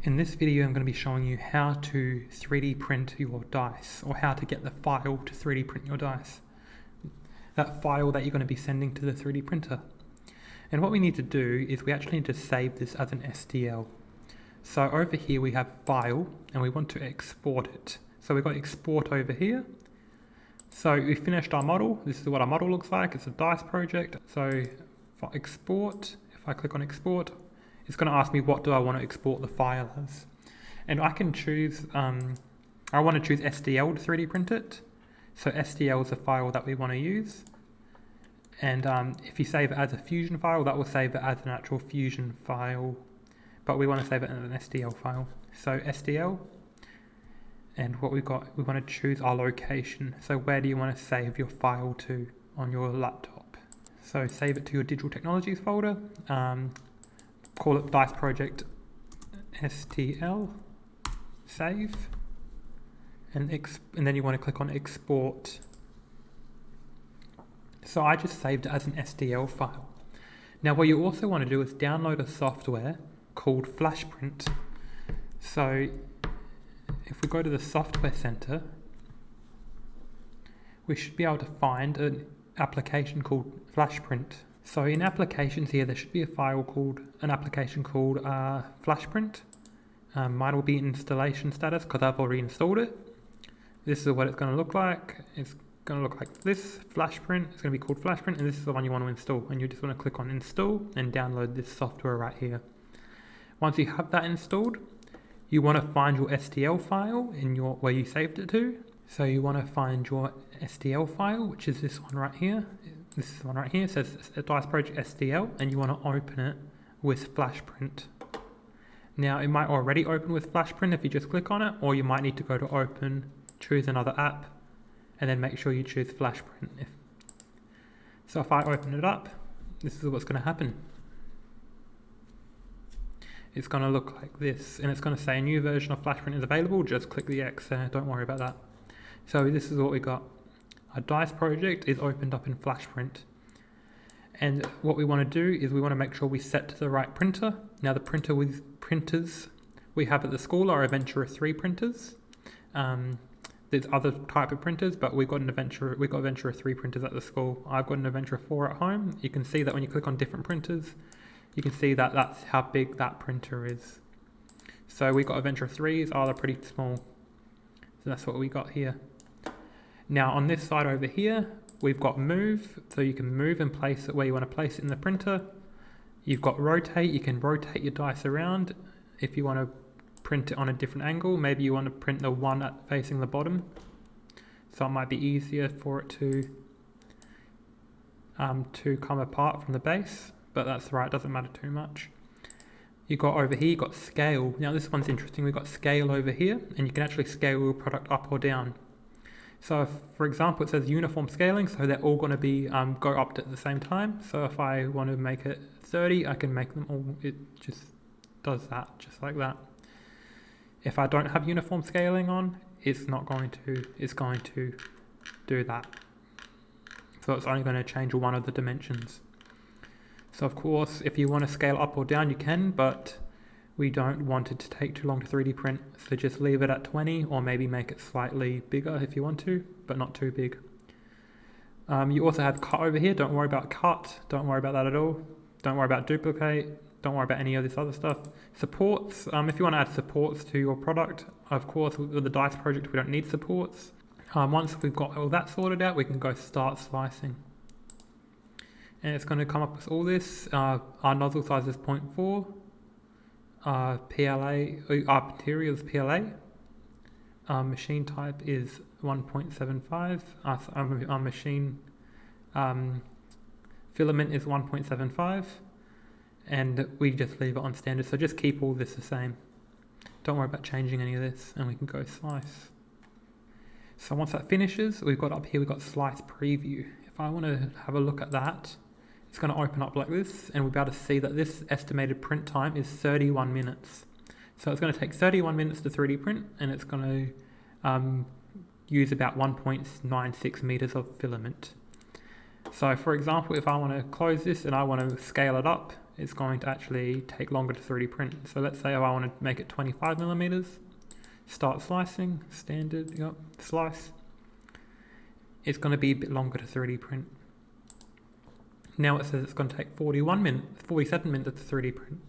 In this video I'm going to be showing you how to 3D print your dice, or how to get the file to 3D print your dice. That file that you're going to be sending to the 3D printer. And what we need to do is we actually need to save this as an STL. So over here we have file and we want to export it. So we've got export over here. So we finished our model. This is what our model looks like. It's a dice project. So for export, if I click on export, it's going to ask me what do I want to export the file as. And I can choose, I want to choose STL to 3D print it. So STL is a file that we want to use. And if you save it as a Fusion file, that will save it as an actual Fusion file. But we want to save it as an STL file. So STL. And what we've got, we want to choose our location. So where do you want to save your file to on your laptop? So save it to your Digital Technologies folder. Call it Dice Project STL, save, and then you want to click on Export. So I just saved it as an STL file. Now what you also want to do is download a software called Flashprint. So if we go to the Software Center, we should be able to find an application called Flashprint. So in applications here, there should be an application called Flashprint. Mine will be installation status because I've already installed it. This is what it's going to look like. It's going to look like this, Flashprint. It's going to be called Flashprint, and this is the one you want to install. And you just want to click on install and download this software right here. Once you have that installed, you want to find your STL file in where you saved it to. So you want to find your STL file, which is this one right here. This is the one right here. It says Dice Project STL, and you want to open it with Flashprint. Now it might already open with Flashprint if you just click on it, or you might need to go to open, choose another app, and then make sure you choose Flashprint. So if I open it up, this is what's going to happen. It's going to look like this, and it's going to say a new version of Flashprint is available. Just click the X there, don't worry about that. So this is what we got. Our dice project is opened up in Flashprint. And what we want to do is we want to make sure we set to the right printer. Now the printers we have at the school are Adventurer 3 printers. There's other type of printers, but we've got Adventurer 3 printers at the school. I've got an Adventurer 4 at home. You can see that when you click on different printers, you can see that that's how big that printer is. So we got Adventurer 3s, they're pretty small. So that's what we got here. Now on this side over here, we've got move, so you can move and place it where you want to place it in the printer. You've got rotate, you can rotate your dice around if you want to print it on a different angle. Maybe you want to print the one facing the bottom, so it might be easier for it to come apart from the base, but that's right, it doesn't matter too much. You got over here, you got scale. Now this one's interesting. We've got scale over here, and you can actually scale your product up or down. So if, for example, it says uniform scaling, so they're all going to be go up at the same time. So if I want to make it 30, I can make them all, it just does that, just like that. If I don't have uniform scaling on, it's going to do that. So it's only going to change one of the dimensions. So of course, if you want to scale up or down, you can, but we don't want it to take too long to 3D print, so just leave it at 20, or maybe make it slightly bigger if you want to, but not too big. You also have cut over here. Don't worry about cut, don't worry about that at all. Don't worry about duplicate, don't worry about any of this other stuff. Supports, if you want to add supports to your product, of course with the dice project we don't need supports. Once we've got all that sorted out, we can go start slicing. And it's going to come up with all this. Our nozzle size is 0.4. PLA, our material is PLA. Machine type is 1.75. Our machine filament is 1.75, and we just leave it on standard. So just keep all this the same. Don't worry about changing any of this, and we can go slice. So once that finishes, we've got up here, we've got slice preview. If I want to have a look at that, it's going to open up like this, and we'll be able to see that this estimated print time is 31 minutes. So it's going to take 31 minutes to 3D print, and it's going to use about 1.96 meters of filament. So for example, if I want to close this and I want to scale it up, it's going to actually take longer to 3D print. So let's say if I want to make it 25 millimeters, start slicing, standard, yep, slice. It's going to be a bit longer to 3D print. Now it says it's going to take 47 minutes to 3D print.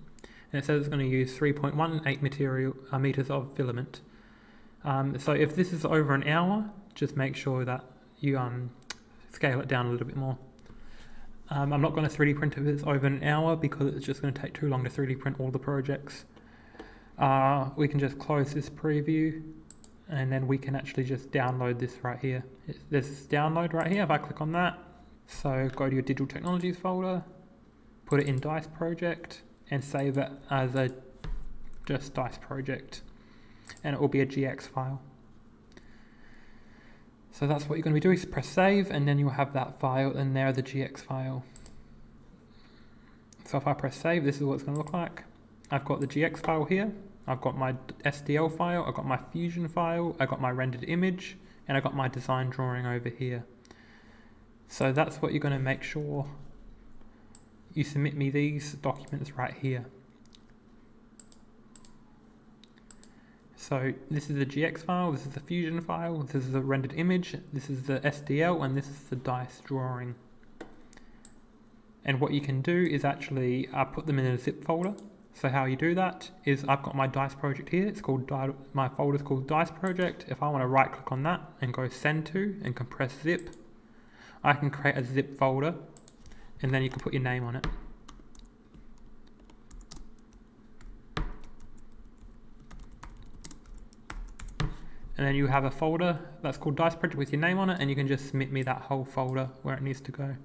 And it says it's going to use 3.18 meters of filament. So if this is over an hour, just make sure that you scale it down a little bit more. I'm not going to 3D print if it's over an hour because it's just going to take too long to 3D print all the projects. We can just close this preview and then we can actually just download this right here. There's this download right here if I click on that. So go to your Digital Technologies folder, put it in Dice Project and save it as a just Dice Project. And it will be a GX file. So that's what you're going to be doing, is press save and then you'll have that file and there the GX file. So if I press save, this is what it's going to look like. I've got the GX file here, I've got my SDL file, I've got my Fusion file, I've got my rendered image, and I've got my design drawing over here. So that's what you're going to make sure you submit me these documents right here. So this is the GX file, this is the Fusion file, this is the rendered image, this is the SDL, and this is the dice drawing. And what you can do is actually put them in a zip folder. So how you do that is I've got my dice project here, it's called my folder's called Dice Project. If I want to right click on that and go send to and compress zip, I can create a zip folder and then you can put your name on it. And then you have a folder that's called Dice Project with your name on it and you can just submit me that whole folder where it needs to go.